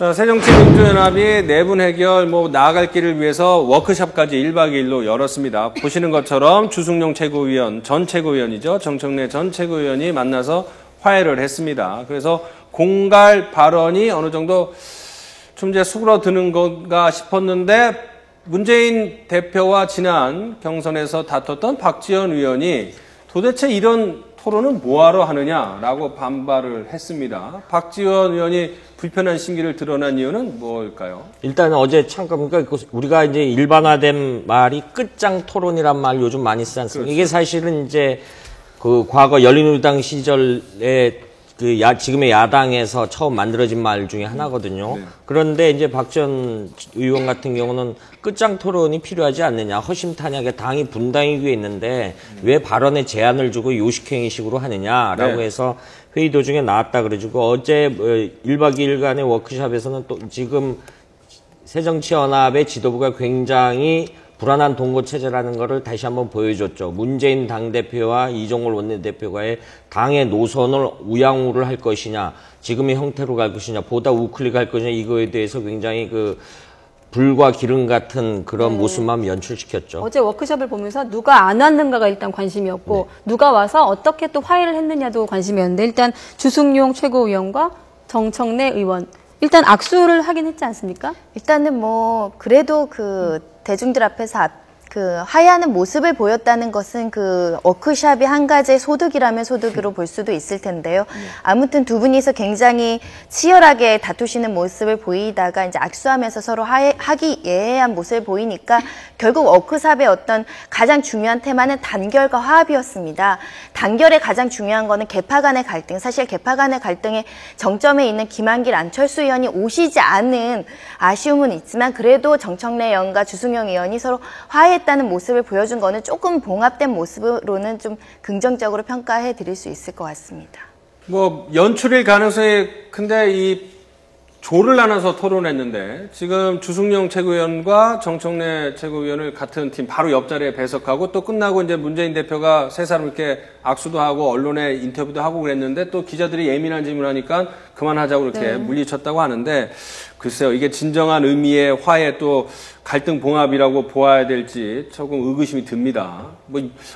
자, 새정치민주연합이 내분 해결, 나아갈 길을 위해서 워크숍까지 1박 2일로 열었습니다. 보시는 것처럼 주승용 최고위원, 전 최고위원이죠. 정청래 전 최고위원이 만나서 화해를 했습니다. 그래서 공갈 발언이 어느 정도 좀 이제 수그러드는 건가 싶었는데 문재인 대표와 지난 경선에서 다퉜던 박지원 의원이 도대체 이런 토론은 뭐하러 하느냐라고 반발을 했습니다. 박지원 의원이 불편한 심기를 드러난 이유는 뭘까요? 일단 어제 잠깐 그러니까 우리가 이제 일반화된 말이 끝장 토론이란 말 요즘 많이 쓰지 않습니까? 그렇죠. 이게 사실은 이제 그 과거 열린우리당 시절에 지금의 야당에서 처음 만들어진 말 중에 하나거든요. 네. 그런데 이제 박지원 의원 같은 경우는 끝장 토론이 필요하지 않느냐. 허심탄회하게 당이 분당이 위에 있는데 왜 발언에 제한을 주고 요식행위식으로 하느냐라고 네. 해서 회의 도중에 나왔다 그래가지고 어제 1박 2일간의 워크숍에서는 또 지금 새정치연합의 지도부가 굉장히 불안한 동거체제라는 것을 다시 한번 보여줬죠. 문재인 당대표와 이종걸 원내대표가의 당의 노선을 우양우를 할 것이냐, 지금의 형태로 갈 것이냐, 보다 우클릭 할 것이냐, 이거에 대해서 굉장히 불과 기름 같은 그런 모습만 연출시켰죠. 어제 워크숍을 보면서 누가 안 왔는가가 일단 관심이었고, 누가 와서 어떻게 또 화해를 했느냐도 관심이었는데, 일단 주승용 최고위원과 정청래 의원, 일단 악수를 하긴 했지 않습니까? 일단은 그래도 대중들 앞에서 화해하는 모습을 보였다는 것은 워크숍이 한 가지의 소득이라면 소득으로 볼 수도 있을 텐데요. 아무튼 두 분이서 굉장히 치열하게 다투시는 모습을 보이다가 이제 악수하면서 서로 화기애애한 모습을 보이니까 결국 워크숍의 어떤 가장 중요한 테마는 단결과 화합이었습니다. 단결의 가장 중요한 거는 계파 간의 갈등, 사실 계파 간의 갈등의 정점에 있는 김한길, 안철수 의원이 오시지 않은 아쉬움은 있지만 그래도 정청래 의원과 주승용 의원이 서로 화해했다는 모습을 보여준 거는 조금 봉합된 모습으로는 좀 긍정적으로 평가해 드릴 수 있을 것 같습니다. 연출일 가능성이 큰데 이 조를 나눠서 토론했는데 지금 주승용 최고위원과 정청래 최고위원을 같은 팀 바로 옆자리에 배석하고 또 끝나고 이제 문재인 대표가 세 사람 이렇게 악수도 하고 언론에 인터뷰도 하고 그랬는데 또 기자들이 예민한 질문하니까 그만하자고 이렇게 물리쳤다고 하는데 글쎄요, 이게 진정한 의미의 화해 또 갈등 봉합이라고 보아야 될지 조금 의구심이 듭니다.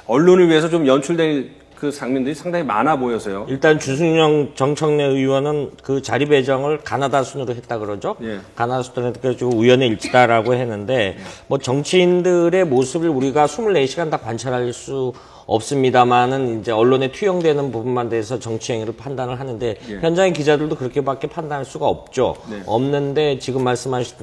언론을 위해서 좀 연출될 장면들이 상당히 많아 보여서요. 일단 주승용 정청래 의원은 자리 배정을 가나다 순으로 했다 그러죠. 예. 가나다 순으로 해가지고 우연의 일치다라고 했는데 정치인들의 모습을 우리가 24시간 다 관찰할 수 없습니다만은 이제 언론에 투영되는 부분만 대해서 정치 행위를 판단을 하는데 예. 현장의 기자들도 그렇게밖에 판단할 수가 없죠. 네. 없는데 지금 말씀하신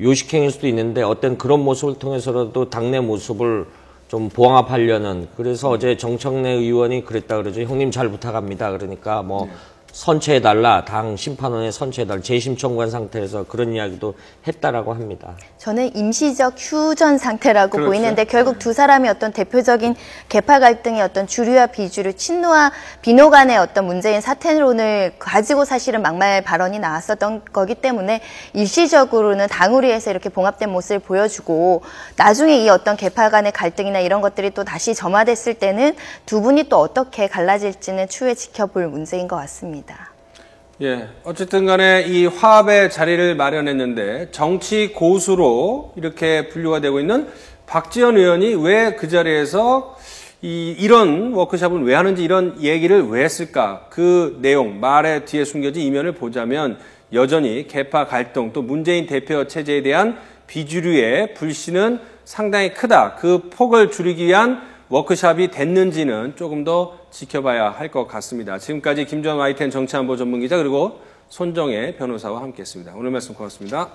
요식행위일 수도 있는데 어떤 그런 모습을 통해서라도 당내 모습을 좀 봉합하려는, 그래서 어제 정청래 의원이 그랬다 그러죠. 형님 잘 부탁합니다. 그러니까 선처해달라, 당 심판원에 선처해달라, 재심 청구한 상태에서 그런 이야기도 했다라고 합니다. 저는 임시적 휴전 상태라고 그렇죠. 보이는데 결국 두 사람이 어떤 대표적인 계파 갈등의 어떤 주류와 비주류, 친노와 비노 간의 어떤 문재인 사퇴론을 가지고 사실은 막말 발언이 나왔었던 거기 때문에 일시적으로는 당우리에서 이렇게 봉합된 모습을 보여주고 나중에 이 어떤 계파 간의 갈등이나 이런 것들이 또 다시 점화됐을 때는 두 분이 또 어떻게 갈라질지는 추후에 지켜볼 문제인 것 같습니다. 예, 어쨌든 간에 이 화합의 자리를 마련했는데 정치 고수로 이렇게 분류가 되고 있는 박지원 의원이 왜 그 자리에서 이런 워크숍을 왜 하는지 이런 얘기를 왜 했을까? 그 내용, 말의 뒤에 숨겨진 이면을 보자면 여전히 계파 갈등 또 문재인 대표 체제에 대한 비주류의 불신은 상당히 크다. 그 폭을 줄이기 위한 워크숍이 됐는지는 조금 더 지켜봐야 할 것 같습니다. 지금까지 김주환 YTN 정치안보 전문기자 그리고 손정혜 변호사와 함께했습니다. 오늘 말씀 고맙습니다.